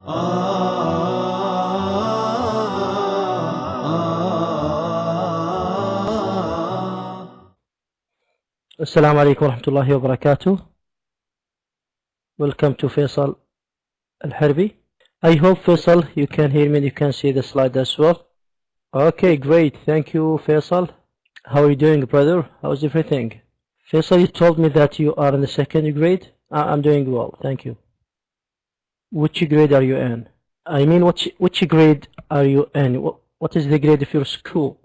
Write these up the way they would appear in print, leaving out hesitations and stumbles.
السلام عليكم ورحمة الله وبركاته. Welcome to Faisal Al-Harbi. I hope Faisal you can hear me and you can see the slide as well. Okay, great. Thank you, Faisal. How are you doing, brother? How's everything? Faisal, you told me that you are in the second grade. I'm doing well, thank you. Which grade are you in? I mean, which grade are you in? What is the grade of your school?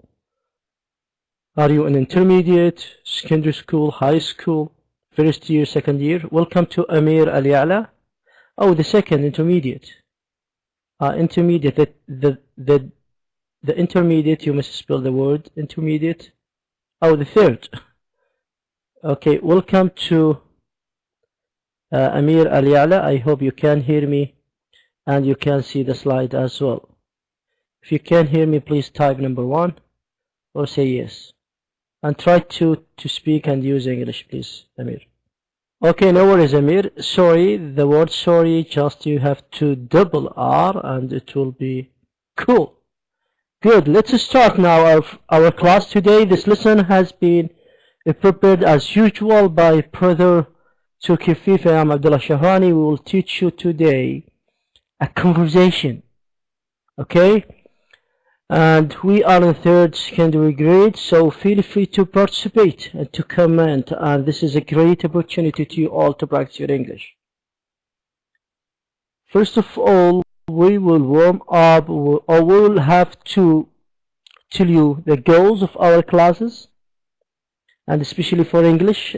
Are you in intermediate, secondary school, high school, first year, second year? Welcome to Amir Al-Ya'la. Oh, the second, intermediate. Intermediate, the intermediate, you must spell the word intermediate. Oh, the third. Okay, welcome to Amir Al-Ya'la. I hope you can hear me and you can see the slide as well. If you can hear me, please type number 1 or say yes. And try to speak and use English, please, Amir. Okay, no worries, Amir. Sorry, the word sorry, just you have to double R and it will be cool. Good, let's start now our class today. This lesson has been prepared as usual by Brother Tukifif and Abdullah Shahrani. We will teach you today a conversation. Okay? And we are in third secondary grade, so feel free to participate and to comment, and this is a great opportunity to you all to practice your English. First of all, we will warm up, or we will have to tell you the goals of our classes, and especially for English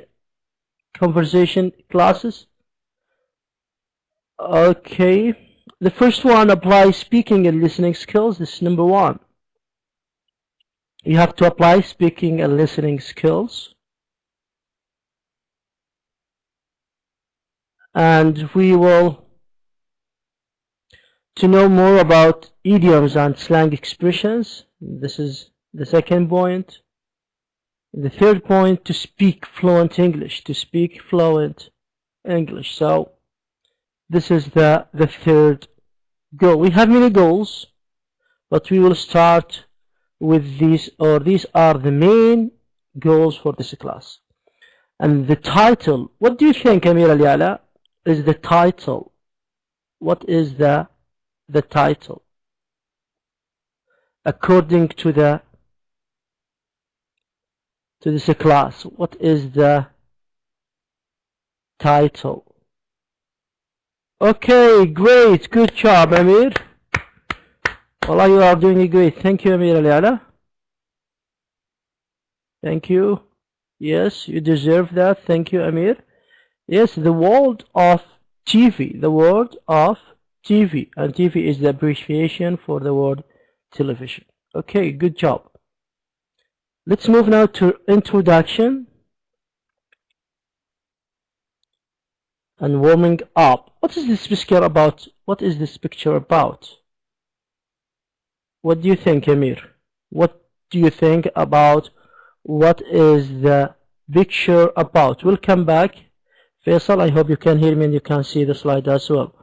conversation classes. Okay. The first one, apply speaking and listening skills. This is number 1. You have to apply speaking and listening skills. And we will to know more about idioms and slang expressions. This is the second point. The third point, to speak fluent English. To speak fluent English. So this is the third goal. We have many goals, but we will start with these, or these are the main goals for this class. And the title, what do you think, Amir Al-Ya'la, is the title? What is the title? According to this class, what is the title? Okay, great, good job, Amir. Wallah, you are doing great. Thank you, Amir Al-Ya'la. Thank you. Yes, you deserve that. Thank you, Amir. Yes, the world of TV. The word of TV. And TV is the abbreviation for the word television. Okay, good job. Let's move now to introduction and warming up. What is this picture about? What is this picture about? What do you think, Amir? What do you think about what is the picture about? We'll come back. Faisal, I hope you can hear me and you can see the slide as well.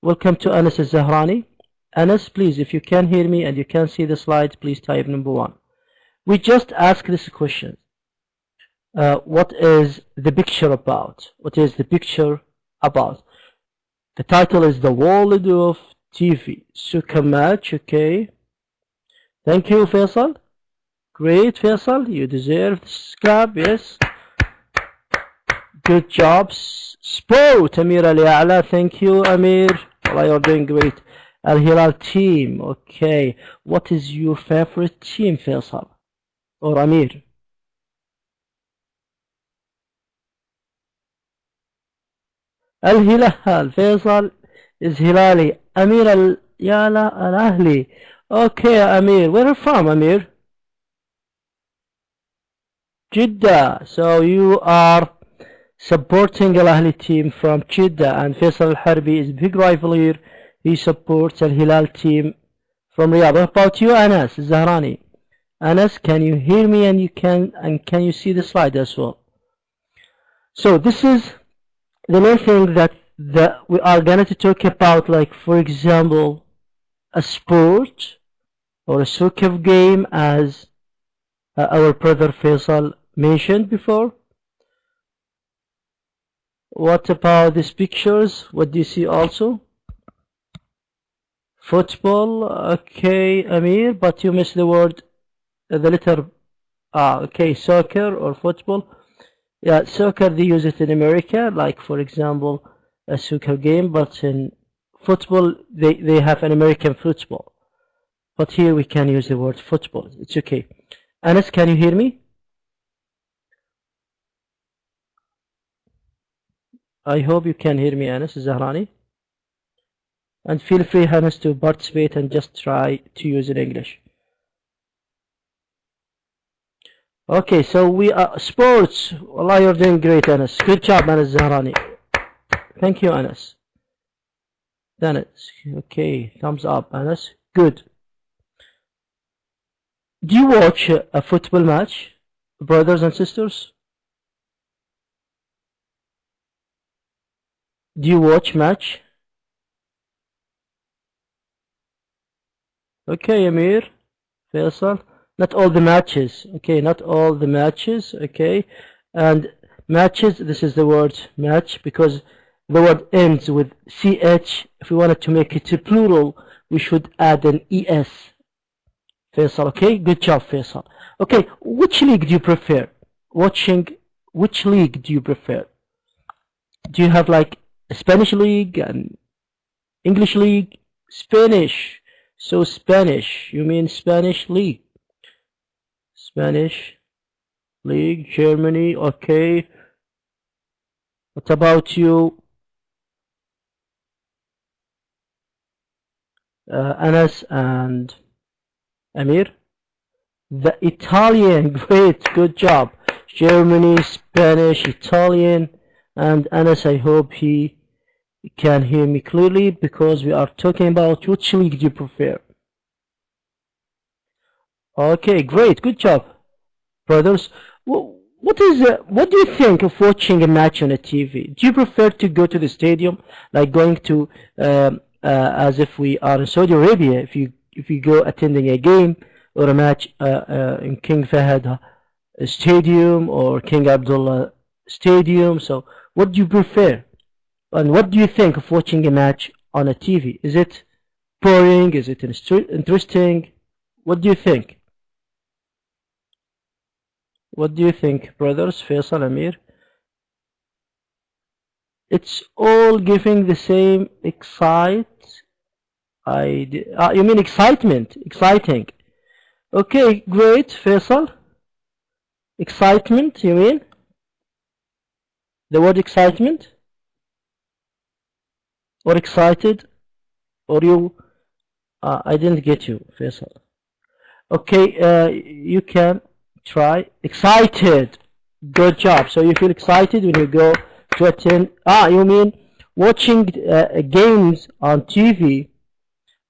Welcome to Anas Al-Zahrani. Anas, please, if you can hear me and you can see the slide, please type number 1. We just asked this question. What is the picture about? What is the picture about? The title is The World of TV. Suka match, okay. Thank you, Faisal. Great, Faisal. You deserve this clap, yes. Good job. Sport, Amir Al-Ya'la. Thank you, Amir. Well, you're doing great. Al-Hilal team, okay. What is your favorite team, Faisal? Or Amir? Al-Hilal. Faisal is Hilali. Amir Al-Ya'la Al-Ahli. Okay, Amir. Where are you from, Amir? Jeddah. So you are supporting Al-Ahli team from Jeddah, and Faisal Al-Harbi is big rival here. He supports Al-Hilal team from Riyadh. What about you, Anas Zahrani? Anas, can you hear me and can you see the slide as well? So this is the main thing that we are going to talk about, like, for example, a sport or a soccer game, as our brother Faisal mentioned before. What about these pictures? What do you see also? Football. Okay, Amir, but you missed the word, the letter. Okay, soccer or football. Yeah, soccer, they use it in America, like, for example, a soccer game, but in football, they have an American football. But here we can use the word football. It's okay. Anas, can you hear me? I hope you can hear me, Anas Zahrani. And feel free, Anas, to participate and just try to use it in English. Okay, so we are sports. Wallah, you're doing great, Anas. Good job, Anas Zahrani. Thank you, Anas. Done it. Okay, thumbs up, Anas. Good. Do you watch a football match, brothers and sisters? Do you watch match? Okay, Amir, Faisal. Not all the matches. Okay, not all the matches. Okay, and matches, this is the word match because the word ends with ch. If we wanted to make it a plural, we should add an es. Faisal, okay? Good job, Faisal. Okay, which league do you prefer? Watching, which league do you prefer? Do you have, like, a Spanish league and English league? Spanish. So Spanish, you mean Spanish league. Spanish league, Germany, okay. What about you? Anas and Amir? The Italian, great, good job. Germany, Spanish, Italian, and Anas, I hope he can hear me clearly because we are talking about which league do you prefer. Okay, great, good job, brothers. What do you think of watching a match on a TV? Do you prefer to go to the stadium, like going to, as if we are in Saudi Arabia, if you go attending a game or a match in King Fahd Stadium or King Abdullah Stadium? So, what do you prefer? And what do you think of watching a match on a TV? Is it boring? Is it interesting? What do you think? What do you think, brothers, Faisal, Amir? It's all giving the same you mean excitement? Exciting. Okay, great, Faisal. Excitement, you mean? The word excitement? Or excited? Or you? I didn't get you, Faisal. Okay, you can try. Excited. Good job. So you feel excited when you go to attend. You mean watching games on TV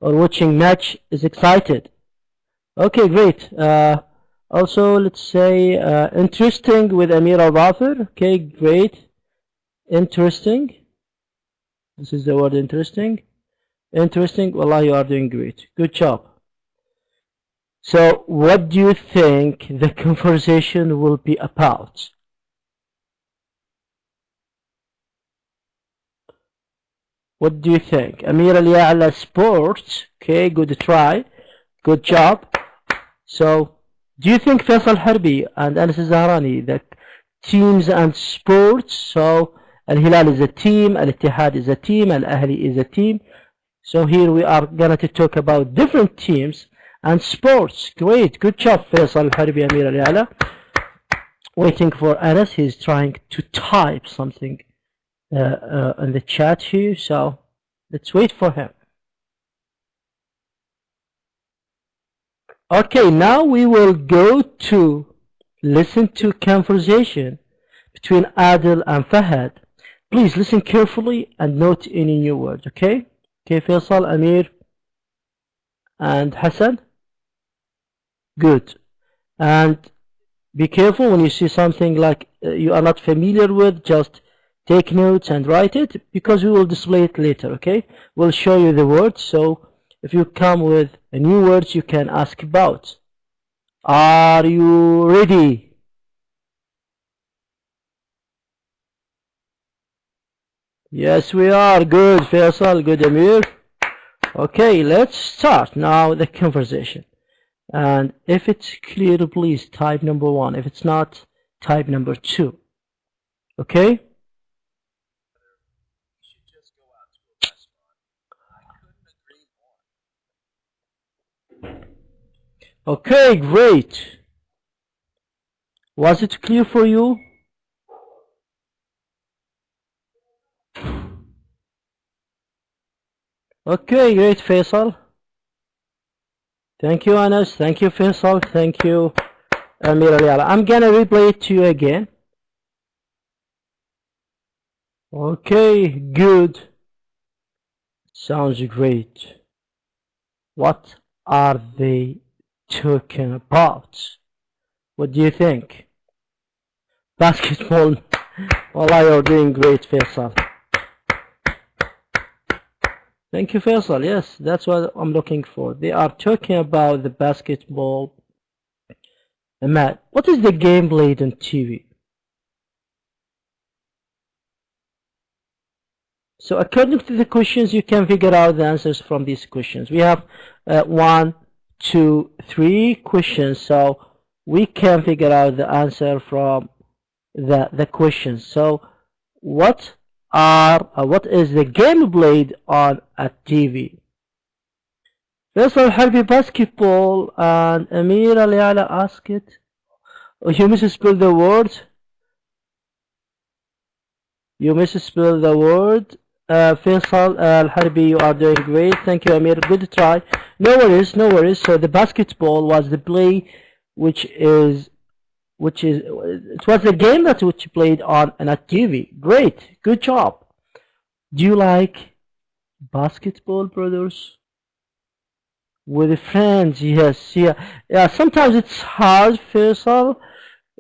or watching match is excited. Okay, great. Also, let's say interesting with Amir al-Bafir. Okay, great. Interesting. This is the word interesting. Interesting. Wallah, you are doing great. Good job. So, what do you think the conversation will be about? What do you think? Amir al-Ya'la, sports. Okay, good try. Good job. So, do you think Faisal Harbi and Anas Zahrani, the teams and sports? So, Al-Hilal is a team, Al-Ittihad is a team, Al-Ahli is a team. So here we are going to talk about different teams and sports. Great, good job, Faisal Harbi, Amir al-Ya'la. Waiting for Anas, he's trying to type something in the chat here, so let's wait for him. Okay, now we will go to listen to conversation between Adil and Fahad. Please listen carefully and note any new words, okay? Okay, Faisal, Amir, and Hassan. Good. And be careful when you see something like you are not familiar with, just take notes and write it, because we will display it later. Okay, we'll show you the words, so if you come with a new words you can ask about. Are you ready? Yes, we are. Good, Faisal. Good, Amir. Okay, let's start now the conversation. And if it's clear, please type number 1. If it's not, type number 2. Okay? Okay, great. Was it clear for you? Okay, great, Faisal. Thank you, Anas. Thank you, Faisal. Thank you, Amir Ali. I'm gonna replay it to you again. Okay, good. Sounds great. What are they talking about? What do you think? Basketball. Wallah, you're doing great, Faisal. Thank you, Faisal. Yes, that's what I'm looking for. They are talking about the basketball match. What is the game played on TV? So according to the questions, you can figure out the answers from these questions. We have 1, 2, 3 questions, so we can figure out the answer from the questions. So what is the game played on a TV? Faisal Harbi basketball, and Amir Ali Ala asked it. Oh, you misspelled the word. You misspelled the word. Faisal Al-Harbi, you are doing great. Thank you, Amir. Good try. No worries, no worries. So the basketball was the play, it was the game that which played on a TV. Great, good job. Do you like basketball, brothers? With friends? Yes, yeah. Sometimes it's hard, Faisal,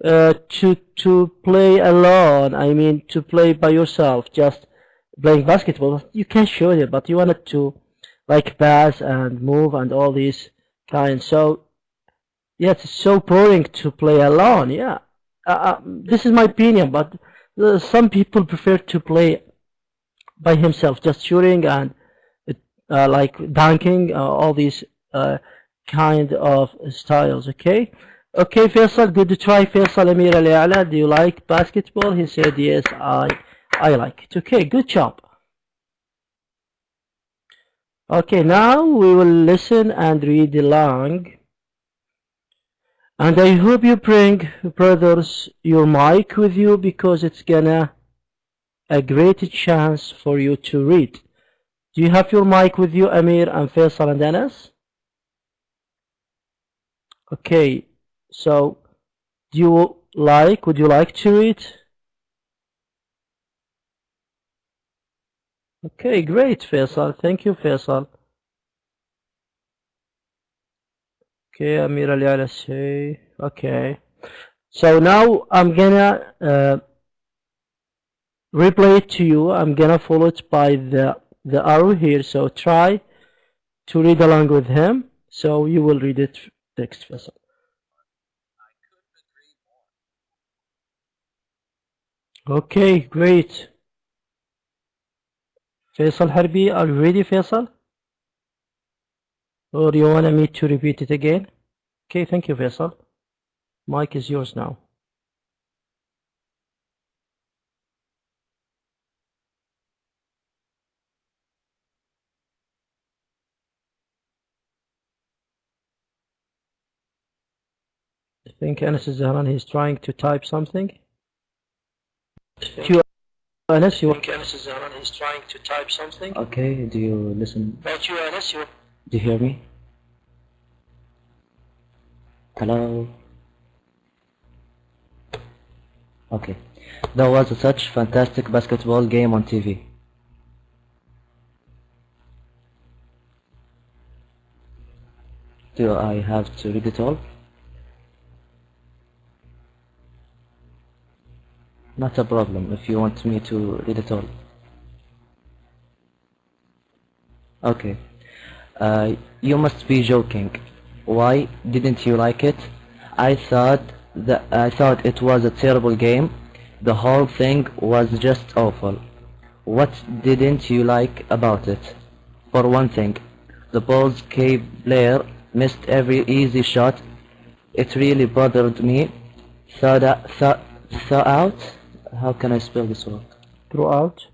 to play alone. I mean, to play by yourself, just playing basketball. You can show it, but you wanted to like pass and move and all these kinds. So yes, it's so boring to play alone. Yeah, this is my opinion, but some people prefer to play by himself, just shooting and like dunking, all these kind of styles. Okay, okay, Faisal, good to try. Faisal Amir Ali Ala, do you like basketball? He said yes, I like it. Okay, good job. Okay, now we will listen and read along. And I hope you bring, brothers, your mic with you, because it's gonna a great chance for you to read. Do you have your mic with you, Amir and Faisal and Anas? Okay, so would you like to read? Okay, great, Faisal. Thank you, Faisal. Okay, Amir Ali Ala say, okay. So now I'm gonna replay it to you. I'm gonna follow it by the arrow here. So try to read along with him. So you will read it next, Faisal. Okay, great. Faisal Harbi, are you ready, Faisal? Or you want me to repeat it again? Okay, thank you, Faisal. Mic is yours now. I think Anas Zahran, he's trying to type something. Anas, Zahran, he's trying to type something. Okay, do you listen? Thank you, Anas. Do you hear me? Hello? Okay. There was such fantastic basketball game on TV. Do I have to read it all? Not a problem if you want me to read it all. Okay. You must be joking. Why didn't you like it? I thought it was a terrible game. The whole thing was just awful. What didn't you like about it? For one thing, the Bulls key player missed every easy shot. It really bothered me. Throughout. How can I spell this word? Throughout.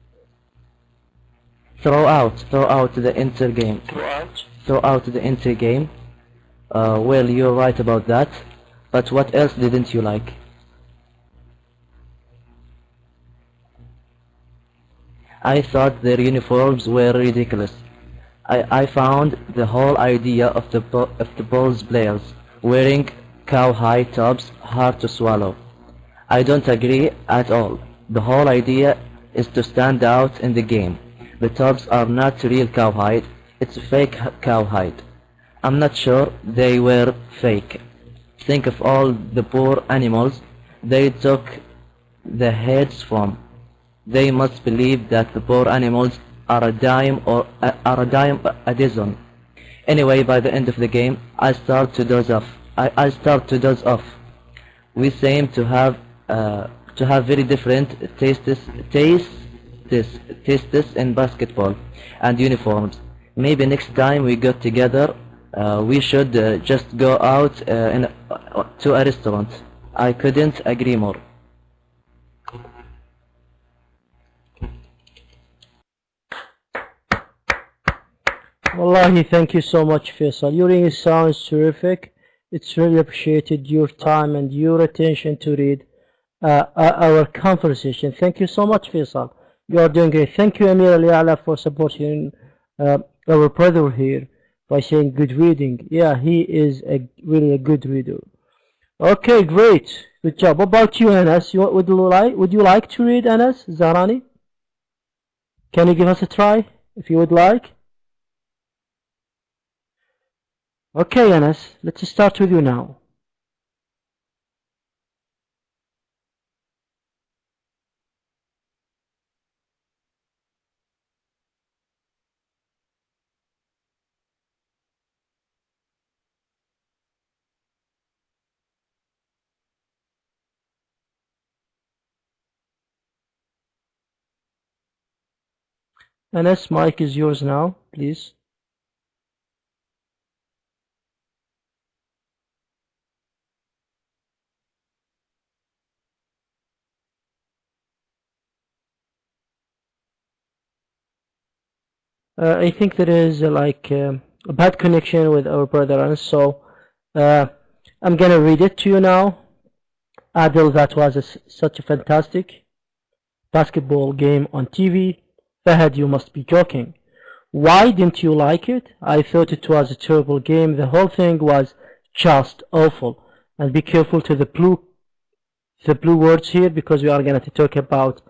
Throughout the entire game. Throughout the entire game. Well, you're right about that. But what else didn't you like? I thought their uniforms were ridiculous. I found the whole idea of the Bulls players wearing cow-high tops hard to swallow. I don't agree at all. The whole idea is to stand out in the game. The tops are not real cowhide, it's fake cowhide. I'm not sure they were fake. Think of all the poor animals they took the heads from. They must believe that the poor animals are a dime a dozen. Anyway, by the end of the game, I start to doze off. We seem to have very different tastes in basketball and uniforms. Maybe next time we get together, we should just go out to a restaurant. I couldn't agree more. Wallahi, thank you so much, Faisal. Your English sounds terrific. It's really appreciated your time and your attention to read our conversation. Thank you so much, Faisal. You are doing great. Thank you, Amir Ali for supporting our brother here by saying good reading. Yeah, he is really a good reader. Okay, great. Good job. What about you, Anas? Would you like to read, Anas Zahrani? Can you give us a try if you would like? Okay, Anas, let's start with you now. Anas, mic is yours now, please. I think there is a bad connection with our brother Anas, so I'm gonna read it to you now. Adil, that was such a fantastic basketball game on TV. Fahad, you must be joking. Why didn't you like it? I thought it was a terrible game. The whole thing was just awful. And be careful to the blue words here, because we are going to talk about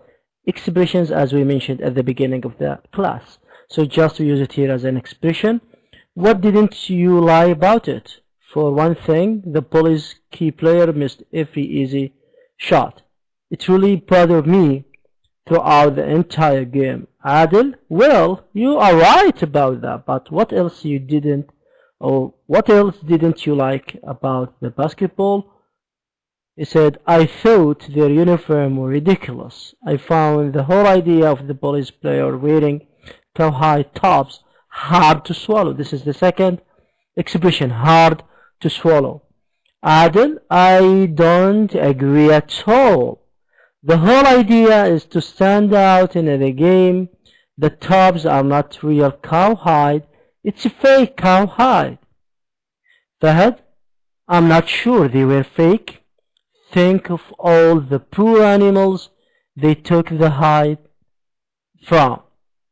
expressions as we mentioned at the beginning of the class. So just use it here as an expression. What didn't you like about it? For one thing, the Bulls key player missed every easy shot. It really bothered me throughout the entire game. Adil, well, you are right about that, but what else didn't you like about the basketball? He said, I thought their uniform were ridiculous. I found the whole idea of the Bulls player wearing cow-high tops hard to swallow. This is the second expression, hard to swallow. Adil, I don't agree at all. The whole idea is to stand out in the game. The tops are not real cowhide. It's a fake cowhide. Fahad, I'm not sure they were fake. Think of all the poor animals they took the hide from.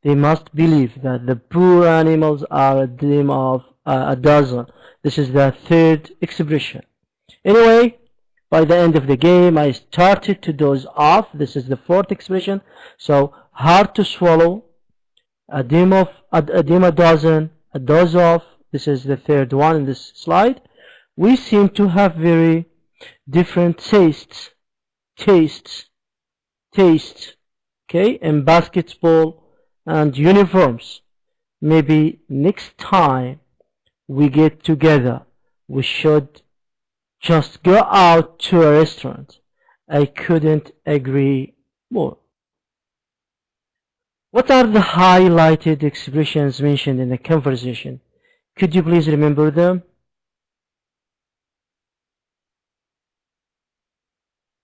They must believe that the poor animals are a dime of a dozen. This is the third expression. Anyway, by the end of the game, I started to doze off. This is the fourth expression. So, hard to swallow, a dime a dozen, a doze off. This is the third one in this slide. We seem to have very different tastes. taste, okay, in basketball and uniforms. Maybe next time we get together, we should just go out to a restaurant. I couldn't agree more. What are the highlighted expressions mentioned in the conversation? Could you please remember them?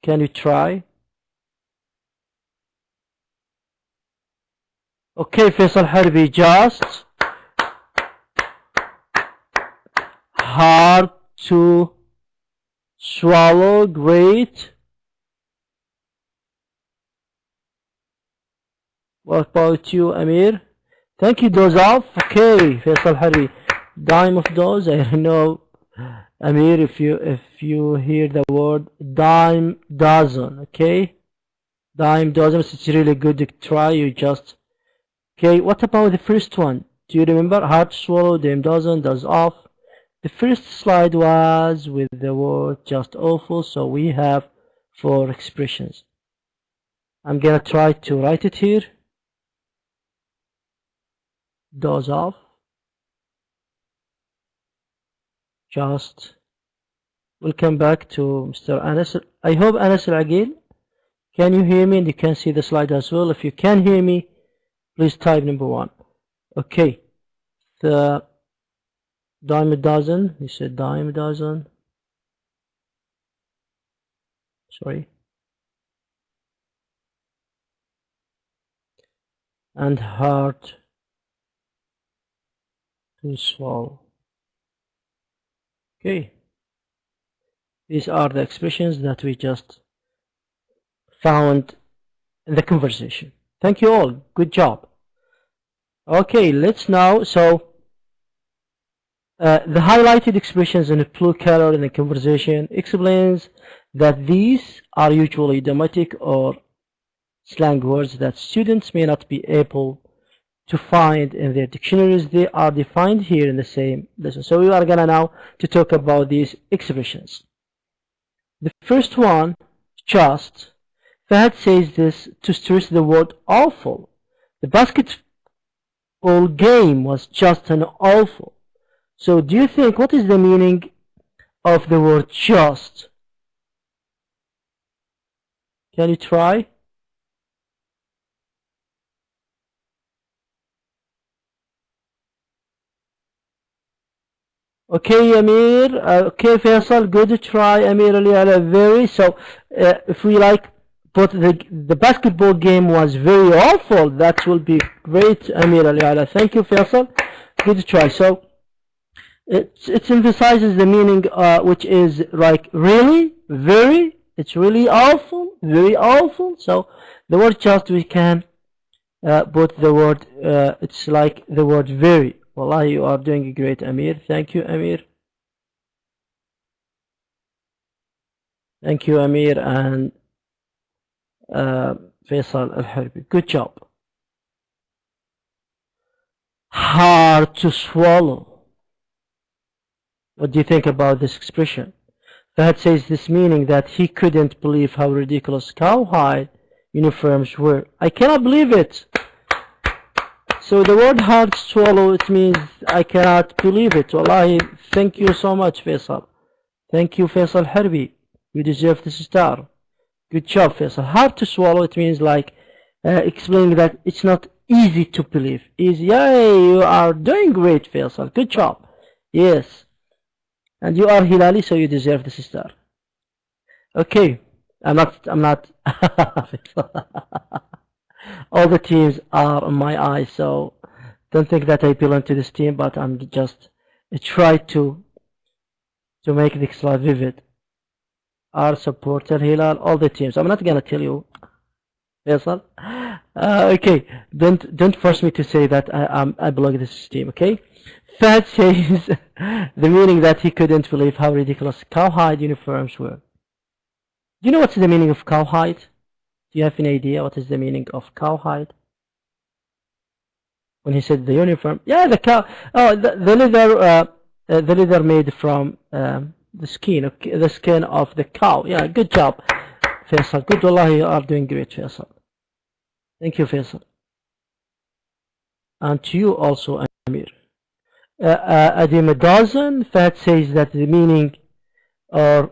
Can you try? Okay, Faisal Harbi, just hard to swallow. Great. What about you, Amir? Thank you, doze off. Okay, Faisal Harbi, dime of doze. I don't know, Amir, if you hear the word dime dozen. Okay, dime dozen. It's really good to try. You just okay. What about the first one? Do you remember? Hard to swallow, dime dozen, doze off. The first slide was with the word just awful, so we have 4 expressions. I'm gonna try to write it here. Doze off. Just we'll come back to Mr. Anas. I hope Anas Al-Aqil, can you hear me? And you can see the slide as well. If you can hear me, please type number 1. Okay, the dime a dozen. You said dime a dozen. Sorry. And hard to swallow. Okay, these are the expressions that we just found in the conversation. Thank you all. Good job. Okay, let's now, the highlighted expressions in blue color in the conversation explains that these are usually idiomatic or slang words that students may not be able to find in their dictionaries. They are defined here in the same lesson. So we are gonna now to talk about these expressions. The first one, just. Fahad says this to stress the word awful. The basketball game was just an awful. So do you think, what is the meaning of the word just? Can you try? Okay, Amir. Okay, Faisal. Good try, Amir Ali Ala. Very. So, if we like, but the basketball game was very awful. That will be great, Amir Ali Ala. Thank you, Faisal. Good try. So, it emphasizes the meaning, which is like really, very. It's really awful, very awful. So, the word just we can put the word. It's like the word very. Wallahi, you are doing great, Amir. Thank you, Amir. Thank you, Amir and Faisal Al-Harbi. Good job. Hard to swallow. What do you think about this expression? Fahad says this meaning that he couldn't believe how ridiculous cowhide uniforms were. I cannot believe it. So the word hard to swallow, it means I cannot believe it. Wallahi, thank you so much, Faisal. Thank you, Faisal Harbi. You deserve this star. Good job, Faisal. Hard to swallow, it means like explaining that it's not easy to believe. Easy. Yay, you are doing great, Faisal. Good job. Yes. And you are Hilali, so you deserve this star. Okay. I'm not. All the teams are on my eyes, so don't think that I belong to this team, but I'm just try to make the slide vivid. Our supporter Hilal, all the teams. I'm not gonna tell you, Faisal. Okay, don't force me to say that I belong to this team. Okay. Fahad says the meaning that he couldn't believe how ridiculous cowhide uniforms were. Do you know what's the meaning of cowhide? Do you have any idea what is the meaning of cowhide? When he said the uniform, yeah, the cow. Oh, the leather made from the skin of the cow. Yeah, good job, Faisal. Good, والله you are doing great, Faisal. Thank you, Faisal. And to you also, Amir. Adima doesn't. Fahd says that the meaning or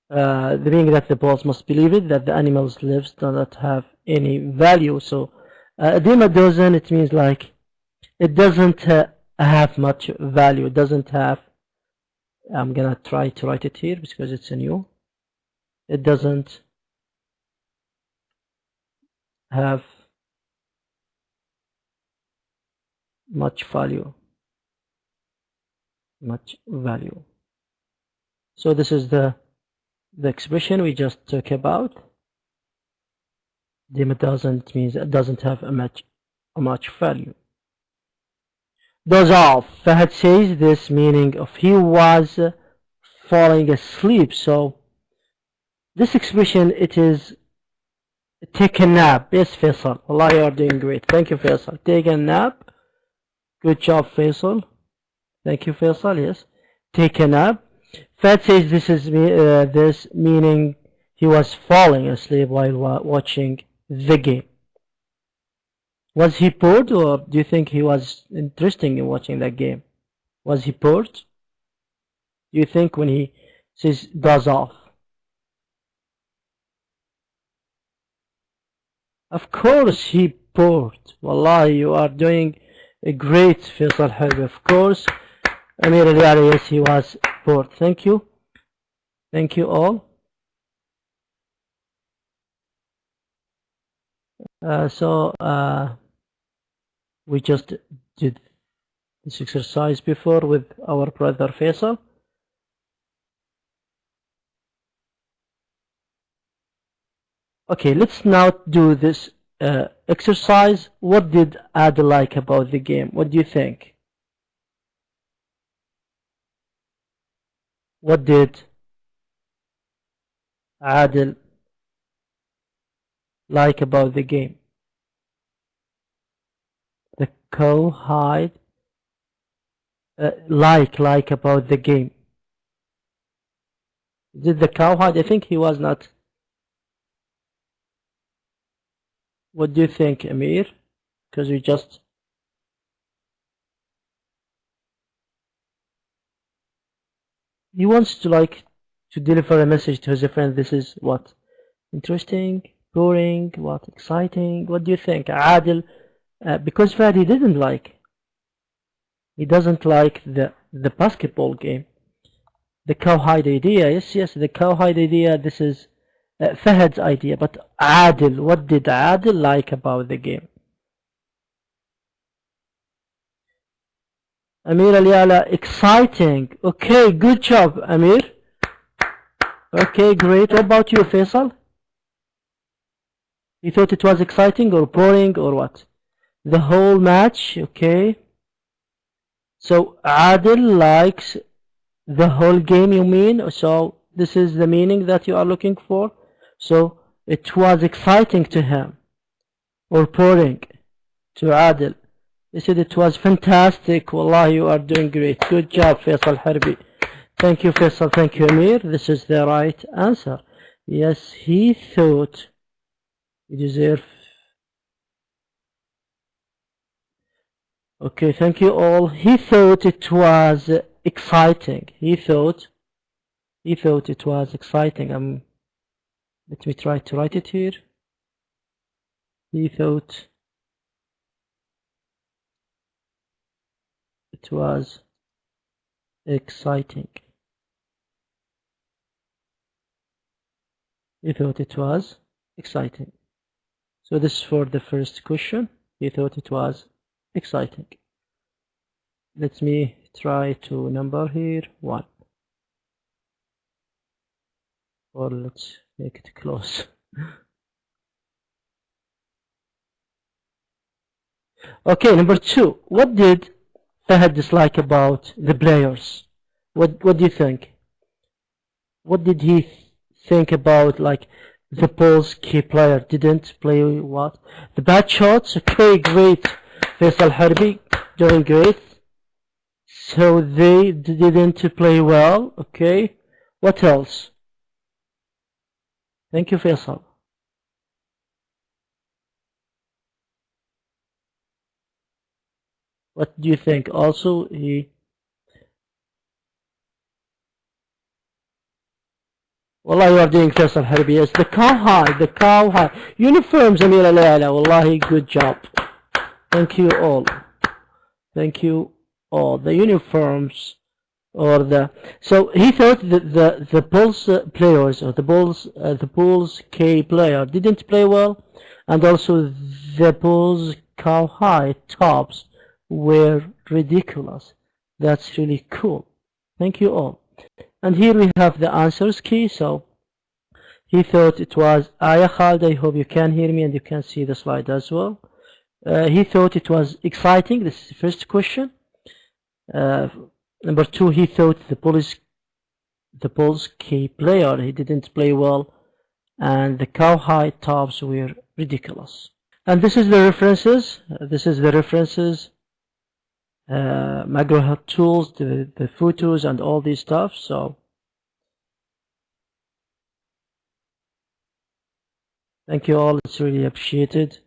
the meaning that the balls must believe it, that the animal's lives do not have any value. So Adima doesn't, it means like it doesn't have much value. It doesn't have, I'm gonna try to write it here because it's a new. It doesn't have much value. So this is the expression we just talked about. Dima doesn't means it doesn't have a much value. Doze off. Fahad says this meaning of he was falling asleep. So this expression, it is take a nap. Yes, Faisal. Allah, you are doing great. Thank you, Faisal. Take a nap. Good job, Faisal. Thank you, Faisal. Yes. Take a nap. Fahad says this is this meaning he was falling asleep while watching the game. Was he bored, or do you think he was interested in watching that game? Was he bored? Do you think when he says doze off? Of course he bored. Wallahi, you are doing a great, Faisal Harbi. Of course, Amir Al-Yali, yes, he was bored. Thank you. Thank you all. We just did this exercise before with our brother Faisal. Okay, let's now do this exercise. What did Adil like about the game? What do you think? What did Adil like about the game? The cowhide like about the game. Did the cowhide? I think he was not. What do you think, Amir? Because we just he wants to like to deliver a message to his friend. This is what? Interesting, boring, what? Exciting? What do you think, Adil? Because Fadi didn't like. He doesn't like the basketball game. The cowhide idea. Yes, the cowhide idea. This is Fahad's idea. But Adil, what did Adil like about the game? Amir Al-Yala, exciting. Okay, good job, Amir. Okay, great. What about you, Faisal? You thought it was exciting or boring or what? The whole match, okay. So Adil likes the whole game, you mean? So this is the meaning that you are looking for. So it was exciting to him or boring to Adil. He said it was fantastic. Wallah, you are doing great. Good job, Faisal Harbi. Thank you, Faisal. Thank you, Amir. This is the right answer. Yes, he thought you deserve. Okay, thank you all. He thought it was exciting. He thought it was exciting. Let me try to write it here. He thought it was exciting. He thought it was exciting. So this is for the first question. He thought it was exciting. Let me try to number here 1. Or let's make it close. Okay, number 2. What did Fahad dislike about the players? What do you think? What did he think about, like, the Bulls key player didn't play what? The bad shots? Okay, great. Faisal Harbi, doing great. So they didn't play well. Okay. What else? Thank you, Faisal. What do you think? Also, والله you are doing Faisal Harbi. Yes, the cow high. Uniforms, Amira Leila. Wallahi, good job. Thank you all. Thank you all. The uniforms, or the, so he thought that the Bulls players, or the Bulls K player didn't play well, and also the Bulls cow high tops were ridiculous. That's really cool. Thank you all. And here we have the answers key. So he thought it was Aya Khalid. I hope you can hear me and you can see the slide as well. He thought it was exciting. This is the first question. Number 2, he thought the Bulls key player, he didn't play well, and the cow high tops were ridiculous. And this is the references. McGraw-Hill tools, the photos, and all these stuff. So thank you all. It's really appreciated.